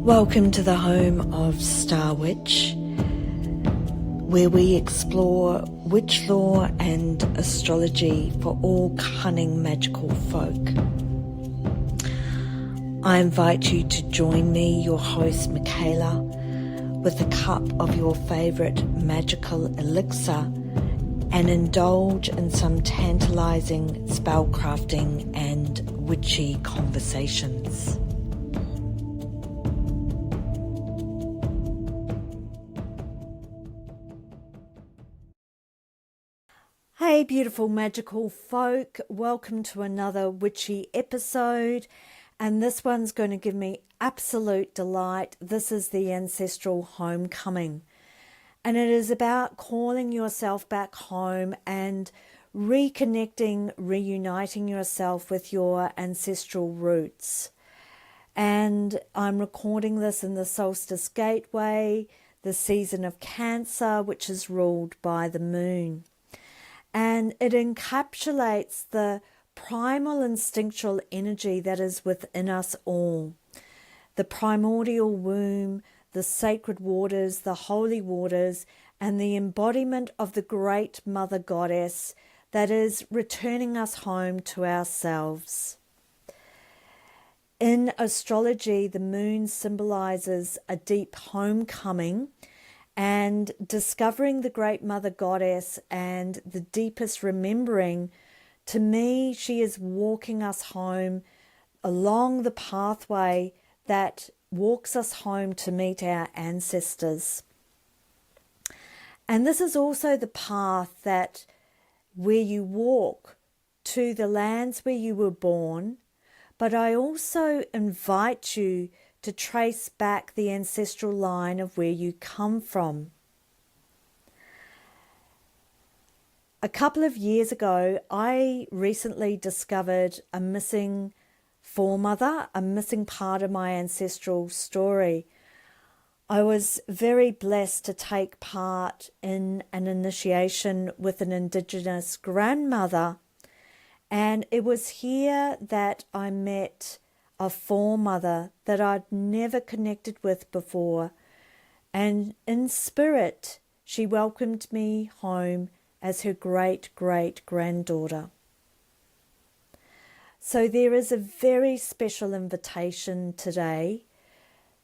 Welcome to the home of Star Witch, where we explore witch lore and astrology for all cunning magical folk. I invite you to join me, your host Mikailah, with a cup of your favourite magical elixir and indulge in some tantalising spellcrafting and witchy conversations. Hey beautiful magical folk, welcome to another witchy episode, and this one's going to give me absolute delight. This is the Ancestral Homecoming, and it is about calling yourself back home and reconnecting, reuniting yourself with your ancestral roots. And I'm recording this in the solstice gateway, the season of Cancer, which is ruled by the moon. And it encapsulates the primal instinctual energy that is within us all. The primordial womb, the sacred waters, the holy waters, and the embodiment of the great mother goddess that is returning us home to ourselves. In astrology, the moon symbolizes a deep homecoming and discovering the great mother goddess and the deepest remembering. To me, she is walking us home along the pathway that walks us home to meet our ancestors. And this is also the path that where you walk to the lands where you were born, but I also invite you to trace back the ancestral line of where you come from. A couple of years ago, I recently discovered a missing foremother, a missing part of my ancestral story. I was very blessed to take part in an initiation with an Indigenous grandmother, and it was here that I met a foremother that I'd never connected with before, and in spirit she welcomed me home as her great-great-granddaughter. So there is a very special invitation today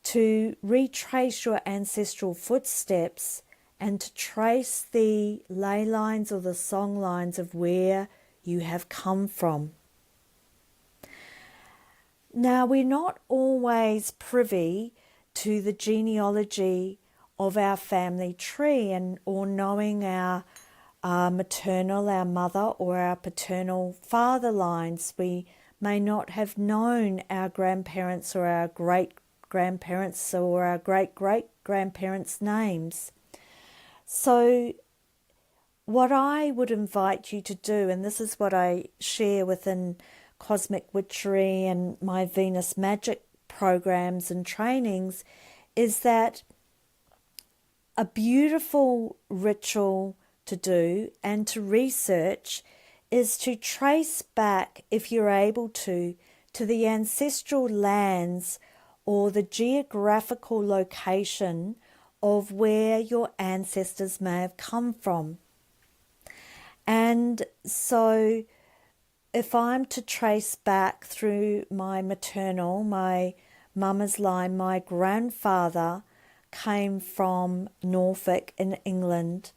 to retrace your ancestral footsteps and to trace the ley lines or the song lines of where you have come from. Now, we're not always privy to the genealogy of our family tree or knowing our maternal, our mother, or our paternal father lines. We may not have known our grandparents or our great-grandparents or our great-great-grandparents' names. So what I would invite you to do, and this is what I share within Cosmic Witchery and my Venus Magic programs and trainings, is that a beautiful ritual to do and to research is to trace back, if you're able to the ancestral lands or the geographical location of where your ancestors may have come from. And so if I'm to trace back through my maternal, my mama's line, my grandfather came from Norfolk in England,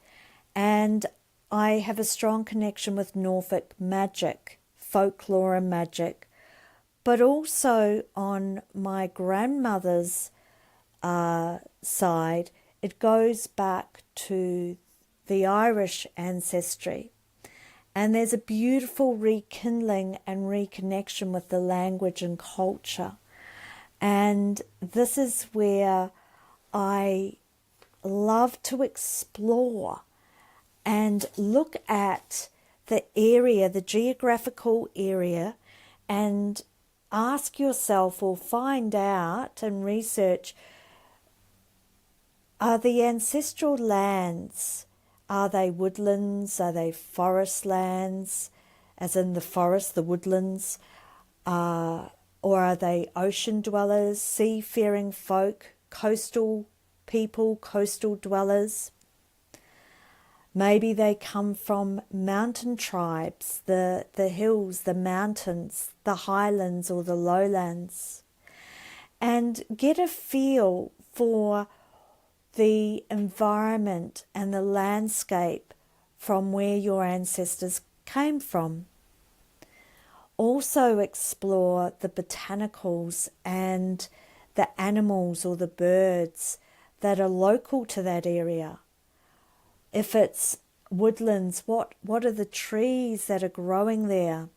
and I have a strong connection with Norfolk magic, folklore and magic, but also on my grandmother's side, it goes back to the Irish ancestry. And there's a beautiful rekindling and reconnection with the language and culture. And this is where I love to explore and look at the area, the geographical area, and ask yourself or find out and research, are the ancestral lands, are they woodlands? Are they forest lands, as in the forest, the woodlands? Or Or are they ocean dwellers, seafaring folk, coastal people, coastal dwellers? Maybe they come from mountain tribes, the hills, the mountains, the highlands or the lowlands. And get a feel for the environment and the landscape from where your ancestors came from. Also explore the botanicals and the animals or the birds that are local to that area. If it's woodlands, what are the trees that are growing there?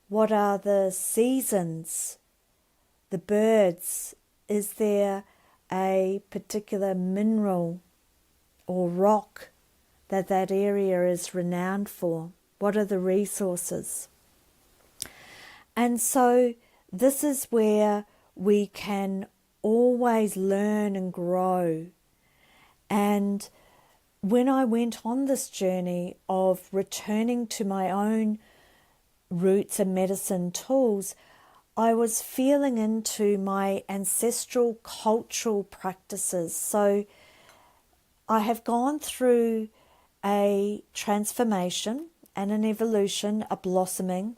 What are the seasons? The birds? Is there a particular mineral or rock that area is renowned for? What are the resources? And so this is where we can always learn and grow. And when I went on this journey of returning to my own roots and medicine tools, I was feeling into my ancestral cultural practices. So I have gone through a transformation and an evolution, a blossoming,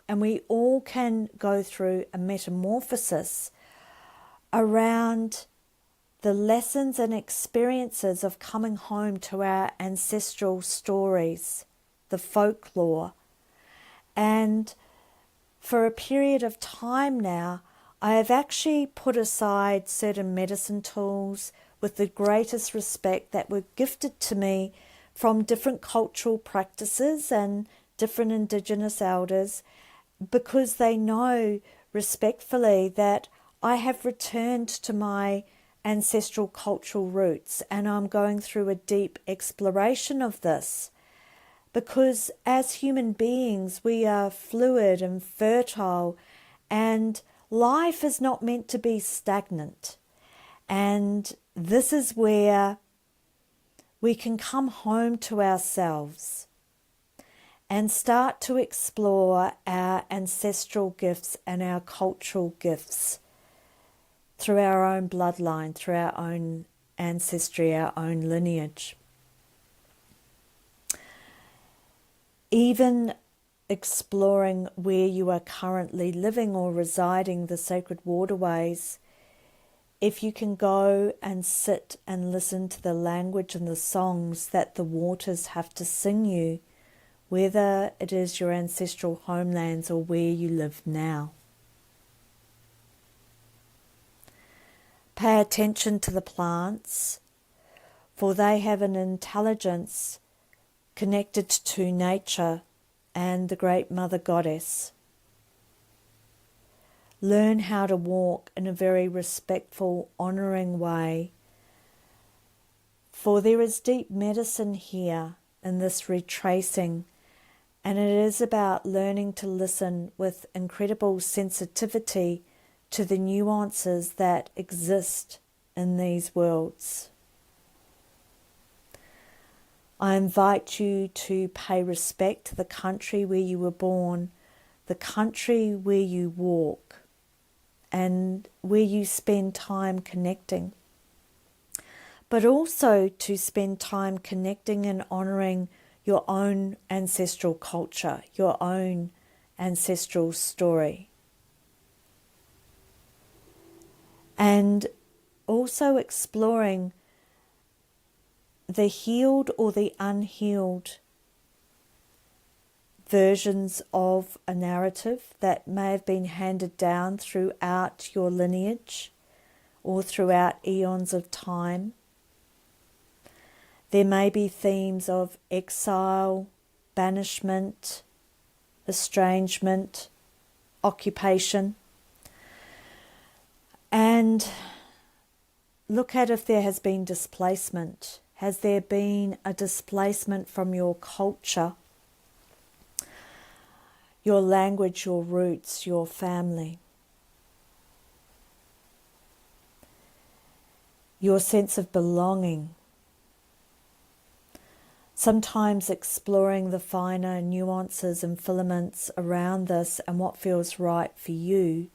and we all can go through a metamorphosis around the lessons and experiences of coming home to our ancestral stories, the folklore. And for a period of time now, I have actually put aside certain medicine tools with the greatest respect that were gifted to me from different cultural practices and different Indigenous elders, because they know respectfully that I have returned to my ancestral cultural roots, and I'm going through a deep exploration of this. Because as human beings, we are fluid and fertile, and life is not meant to be stagnant. And this is where we can come home to ourselves and start to explore our ancestral gifts and our cultural gifts through our own bloodline, through our own ancestry, our own lineage. Even exploring where you are currently living or residing, the sacred waterways, if you can go and sit and listen to the language and the songs that the waters have to sing you, whether it is your ancestral homelands or where you live now. Pay attention to the plants, for they have an intelligence connected to nature and the great Mother Goddess. Learn how to walk in a very respectful, honouring way, for there is deep medicine here in this retracing, and it is about learning to listen with incredible sensitivity to the nuances that exist in these worlds. I invite you to pay respect to the country where you were born, the country where you walk, and where you spend time connecting. But also to spend time connecting and honouring your own ancestral culture, your own ancestral story. And also exploring the healed or the unhealed versions of a narrative that may have been handed down throughout your lineage or throughout eons of time. There may be themes of exile, banishment, estrangement, occupation. And look at if there has been displacement. Has there been a displacement from your culture, your language, your roots, your family? Your sense of belonging. Sometimes exploring the finer nuances and filaments around this and what feels right for you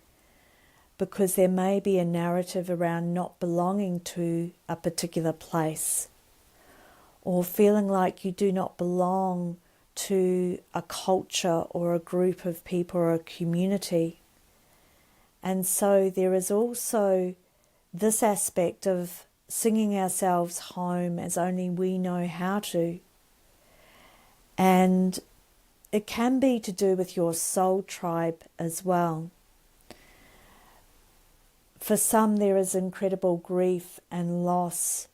because there may be a narrative around not belonging to a particular place, or feeling like you do not belong to a culture or a group of people or a community. And so there is also this aspect of singing ourselves home as only we know how to. And it can be to do with your soul tribe as well. For some, there is incredible grief and loss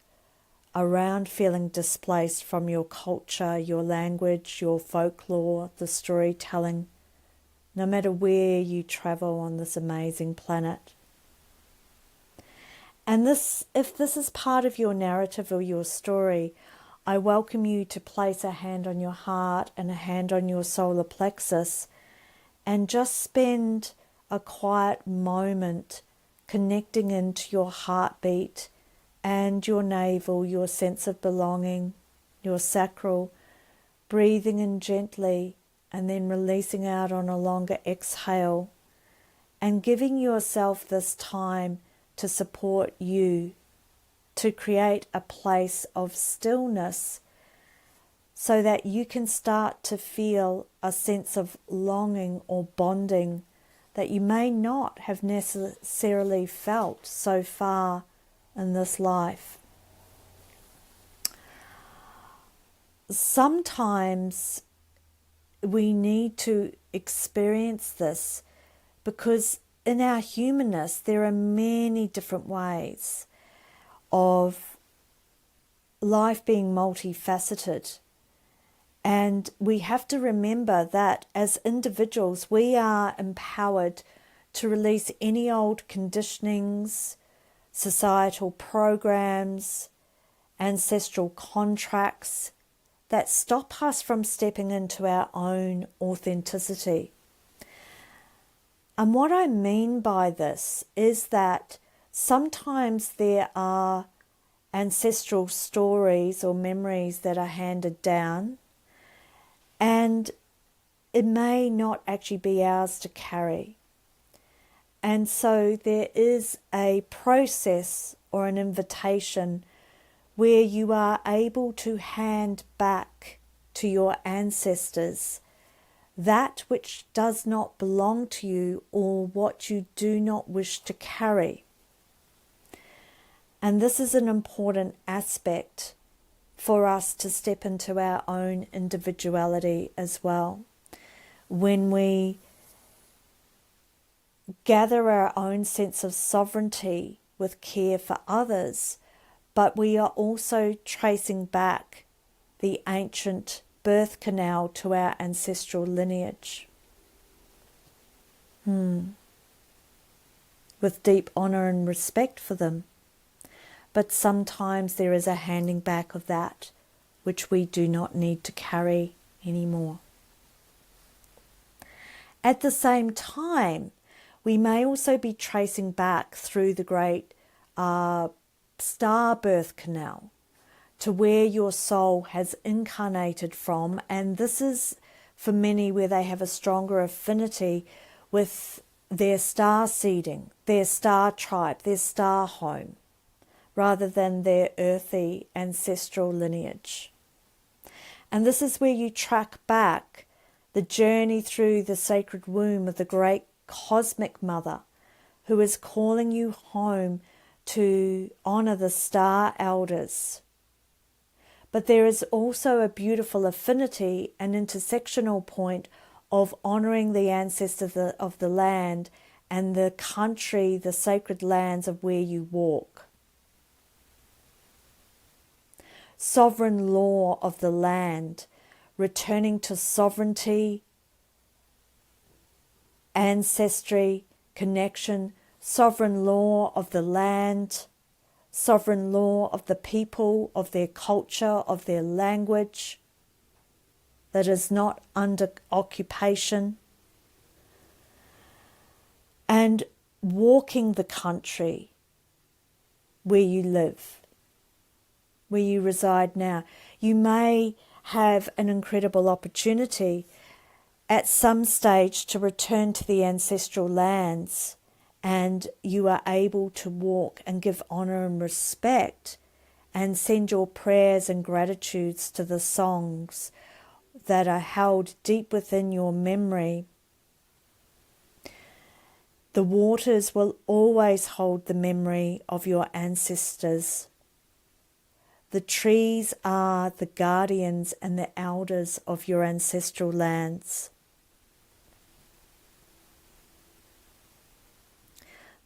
around feeling displaced from your culture, your language, your folklore, the storytelling, no matter where you travel on this amazing planet. And if this is part of your narrative or your story, I welcome you to place a hand on your heart and a hand on your solar plexus and just spend a quiet moment connecting into your heartbeat and your navel, your sense of belonging, your sacral, breathing in gently and then releasing out on a longer exhale, and giving yourself this time to support you, to create a place of stillness so that you can start to feel a sense of longing or bonding that you may not have necessarily felt so far in this life. Sometimes we need to experience this because in our humanness there are many different ways of life being multifaceted. And we have to remember that as individuals, we are empowered to release any old conditionings, societal programs, ancestral contracts that stop us from stepping into our own authenticity. And what I mean by this is that sometimes there are ancestral stories or memories that are handed down, and it may not actually be ours to carry. And so there is a process or an invitation where you are able to hand back to your ancestors that which does not belong to you or what you do not wish to carry. And this is an important aspect for us to step into our own individuality as well. When we gather our own sense of sovereignty with care for others, but we are also tracing back the ancient birth canal to our ancestral lineage. With deep honour and respect for them. But sometimes there is a handing back of that which we do not need to carry anymore. At the same time, we may also be tracing back through the great star birth canal to where your soul has incarnated from, and this is for many where they have a stronger affinity with their star seeding, their star tribe, their star home, rather than their earthy ancestral lineage. And this is where you track back the journey through the sacred womb of the great cosmic mother who is calling you home to honour the star elders. But there is also a beautiful affinity and intersectional point of honouring the ancestors of the land and the country, the sacred lands of where you walk. Sovereign law of the land, returning to sovereignty, ancestry, connection, sovereign law of the land, sovereign law of the people, of their culture, of their language, that is not under occupation, and walking the country where you live, where you reside now. You may have an incredible opportunity at some stage to return to the ancestral lands and you are able to walk and give honor and respect and send your prayers and gratitudes to the songs that are held deep within your memory, the waters will always hold the memory of your ancestors. The trees are the guardians and the elders of your ancestral lands.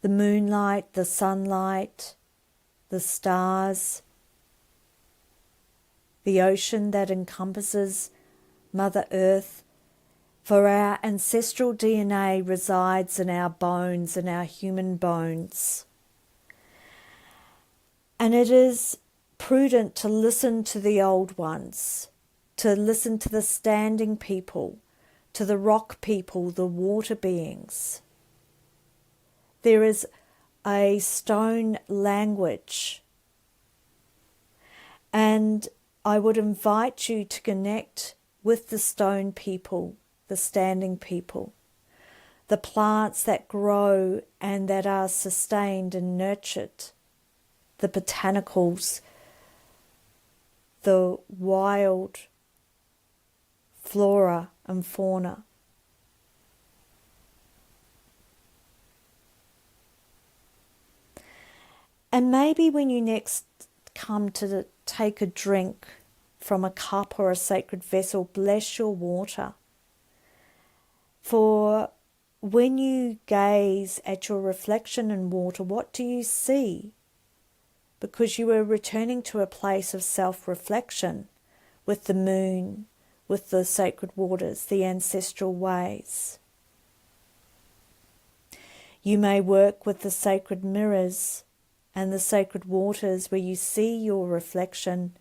The moonlight, the sunlight, the stars, the ocean that encompasses Mother Earth, for our ancestral DNA resides in our bones, in our human bones. And it is prudent to listen to the old ones, to listen to the standing people, to the rock people, the water beings. There is a stone language, and I would invite you to connect with the stone people, the standing people, the plants that grow and that are sustained and nurtured, the botanicals, the wild flora and fauna. And maybe when you next come to take a drink from a cup or a sacred vessel, bless your water. For when you gaze at your reflection in water, what do you see? Because you are returning to a place of self-reflection with the moon, with the sacred waters, the ancestral ways. You may work with the sacred mirrors and the sacred waters where you see your reflection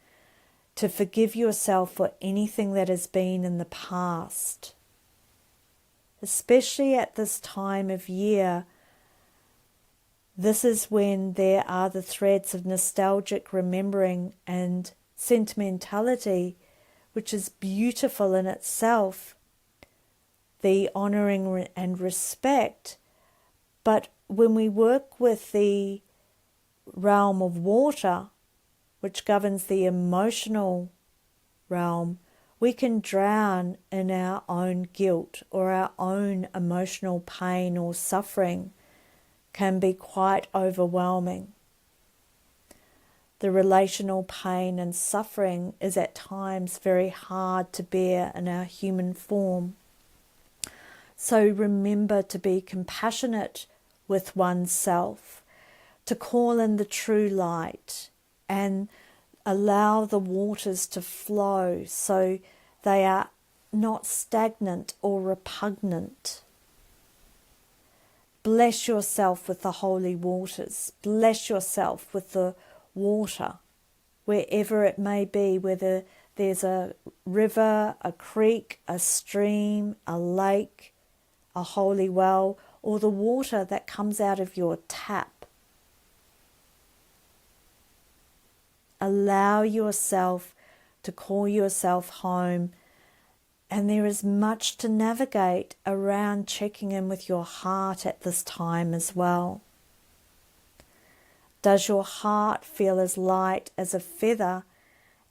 to forgive yourself for anything that has been in the past. Especially at this time of year, this is when there are the threads of nostalgic remembering and sentimentality, which is beautiful in itself, the honouring and respect. But when we work with the realm of water, which governs the emotional realm, we can drown in our own guilt, or our own emotional pain or suffering can be quite overwhelming. The relational pain and suffering is at times very hard to bear in our human form. So remember to be compassionate with oneself, to call in the true light and allow the waters to flow so they are not stagnant or repugnant. Bless yourself with the holy waters. Bless yourself with the water, wherever it may be, whether there's a river, a creek, a stream, a lake, a holy well, or the water that comes out of your tap. Allow yourself to call yourself home, and there is much to navigate around checking in with your heart at this time as well. Does your heart feel as light as a feather,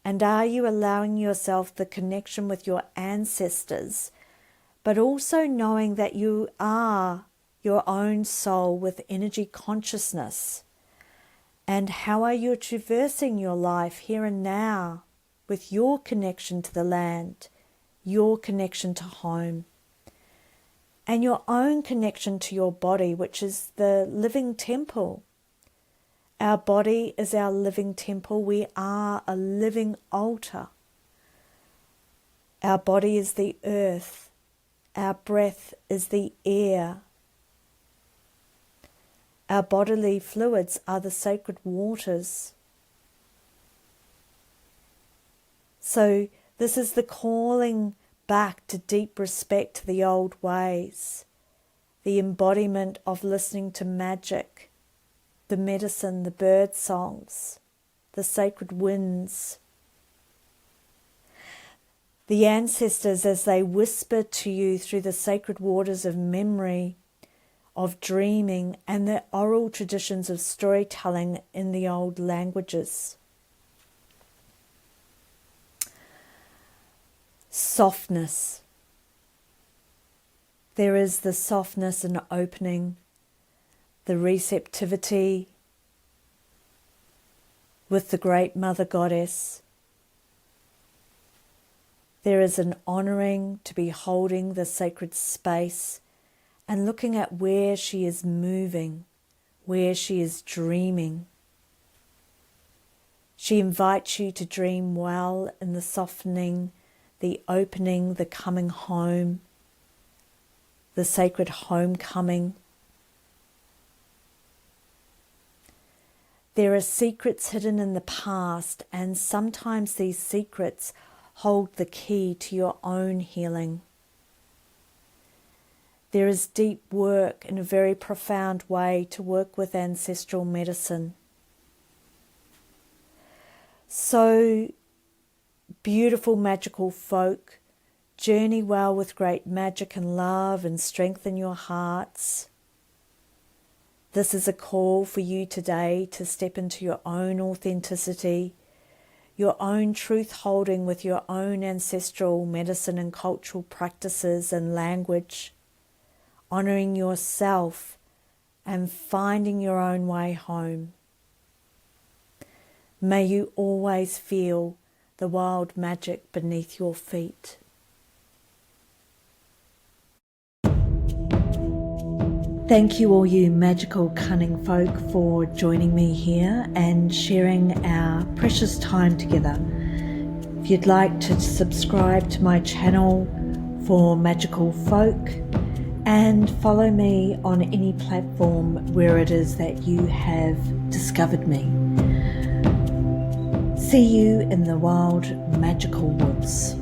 and are you allowing yourself the connection with your ancestors, but also knowing that you are your own soul with energy consciousness? And how are you traversing your life here and now with your connection to the land, your connection to home, and your own connection to your body, which is the living temple? Our body is our living temple. We are a living altar. Our body is the earth. Our breath is the air. Our bodily fluids are the sacred waters. So this is the calling back to deep respect to the old ways, the embodiment of listening to magic, the medicine, the bird songs, the sacred winds. The ancestors, as they whisper to you through the sacred waters of memory, of dreaming and the oral traditions of storytelling in the old languages. Softness. There is the softness and opening, the receptivity with the Great Mother Goddess. There is an honouring to be holding the sacred space and looking at where she is moving, where she is dreaming. She invites you to dream well in the softening, the opening, the coming home, the sacred homecoming. There are secrets hidden in the past, and sometimes these secrets hold the key to your own healing. There is deep work in a very profound way to work with ancestral medicine. So, beautiful magical folk, journey well with great magic and love and strengthen your hearts. This is a call for you today to step into your own authenticity, your own truth holding with your own ancestral medicine and cultural practices and language, honouring yourself and finding your own way home. May you always feel the wild magic beneath your feet. Thank you, all you magical cunning folk, for joining me here and sharing our precious time together. If you'd like to subscribe to my channel for Magical Folk and follow me on any platform where it is that you have discovered me. See you in the wild magical woods.